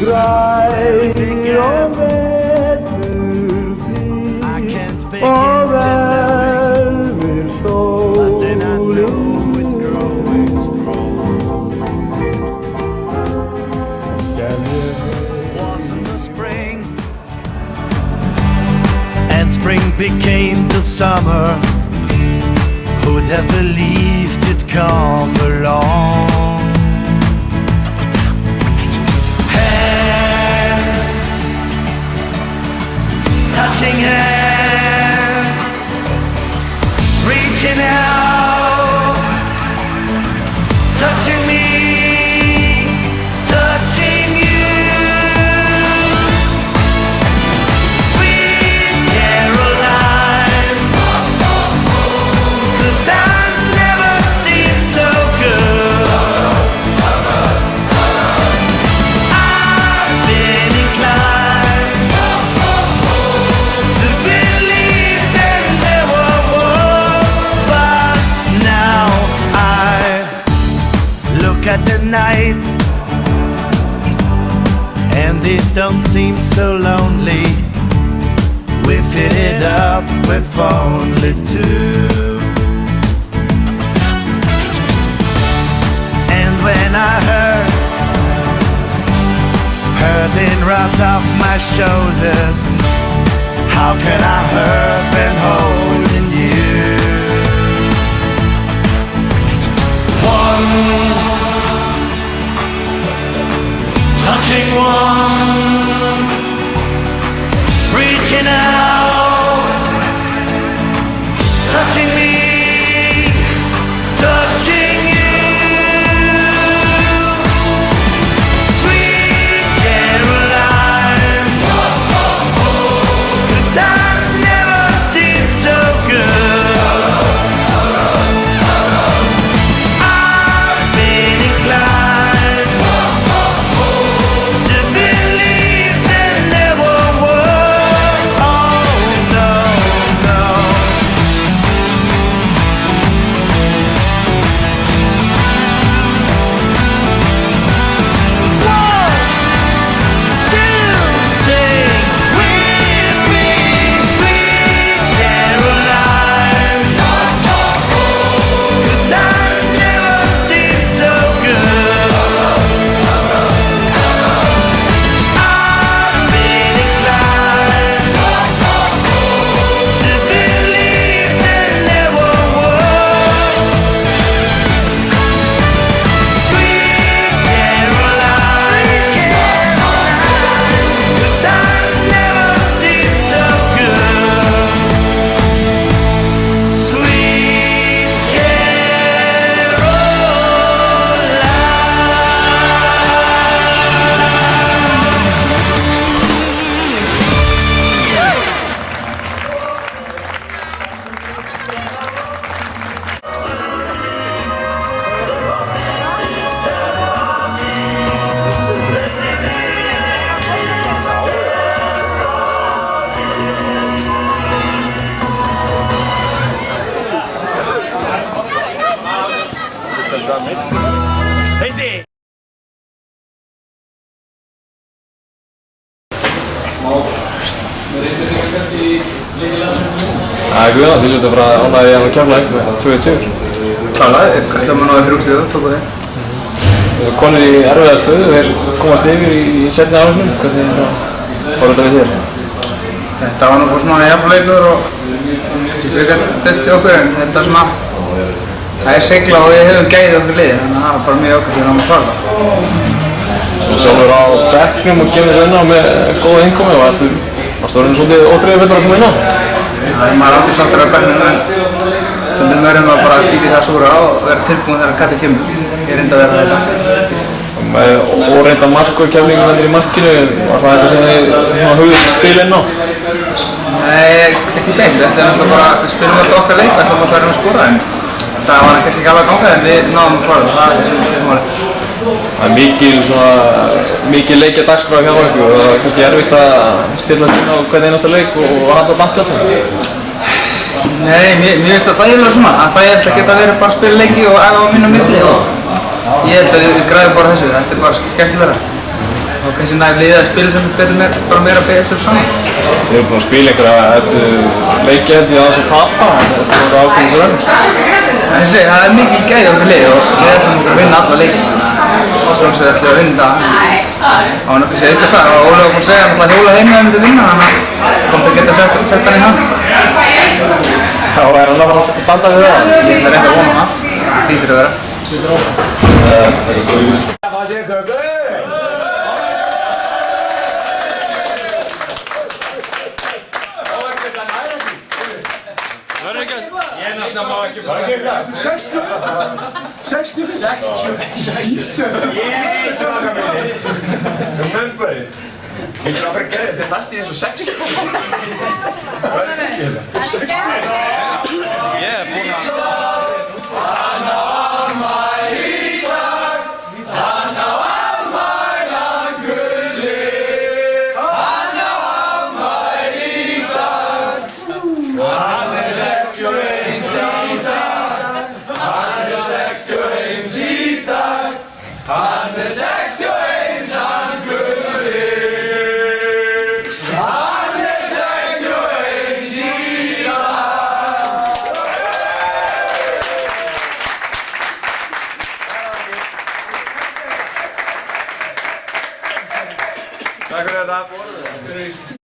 græir og vetur hlýr og verður sólin And spring became the summer. Who'd have believed you'd come along? Hands, touching hands, reaching out, touching me, touching you. At the night, and it don't seem so lonely. We fit it up with only two. And when I hurting right off my shoulders, how can I hurt when holding you? One, touching one, reaching out, touching me, touching you. Sweet Caroline, good times never seem so good. I've been inclined to believe there never were. Oh no, no. One, two, sing with me, sweet Caroline. Good times never seem so good. I've been inclined to believe there never were. Sweet Caroline, good times never seem so good. Sweet Guðjón, þið hljóta bara ánægði hann að Keflavík með 2-1 sigur. Klálega, ætlaði maður að fyrir úrslitum, tóku þeir. Konur í erfiða stöðu, þeir komast yfir í seinni áleiknum. Hvernig var þetta við þér? Þetta var nú bara svona jafnleikur og frekar deft í okkur, en þetta svona það er sigla og við höfum gæðið okkur liði, þannig að það var bara mjög okkur fyrir að klára það. Þú sjálfur á bekknum og kemur inn á með góða innkomi. Varstu orðinn svolítið óþreyjufullur að koma inn á? Það er maður aldrei sáttur á bekknum, en stundum verðum við bara að bíta í það súra og vera tilbúin þegar kallið kemur. Ég reyndi að vera þetta. Með óreynda mark og Keflvíkingar í markinu, var það eitthvað sem þið hugðuð spil inn á? Nei, ekki beint. Þetta er náttúrulega bara, við spilum alltaf okkar leik, ætlum alltaf að reyna að skora, en það var kannski ekki alveg að ganga, en við náðum að klára það. Það er málið. Það er mikil leikjadagskrá hjá ykkur og það er kannski erfitt að stilla sín á hvern einasta leik og halda band alltaf. Nei, mér finnst það þægilega svona. Það er þægilegt að geta verið bara að spila leiki og æfa á minna milli og ég held að við græðum bara þessu, þetta bara skemmtilegra. Og kannski nær liðið að spila sem betur með, bara meira betur saman. Við erum búin að spila einhverja leiki held ég á þess að tapa, þetta voru ákveðin sem verður. Það mikil gæði okkur lið og við ætlum okkur að vinna alla leiki. Og sjálfsögðu ætlum við að vinna það. Það var nokkið að segja eitthvað og Óli var búinn að segja að hjóla heim ef við myndum vinna, þannig að komst að geta sett hann í hann. Já, og hann að fara að standa við það? Ég ætla reynda að vona það. Hlýtur að vera. Takk fyrir þetta.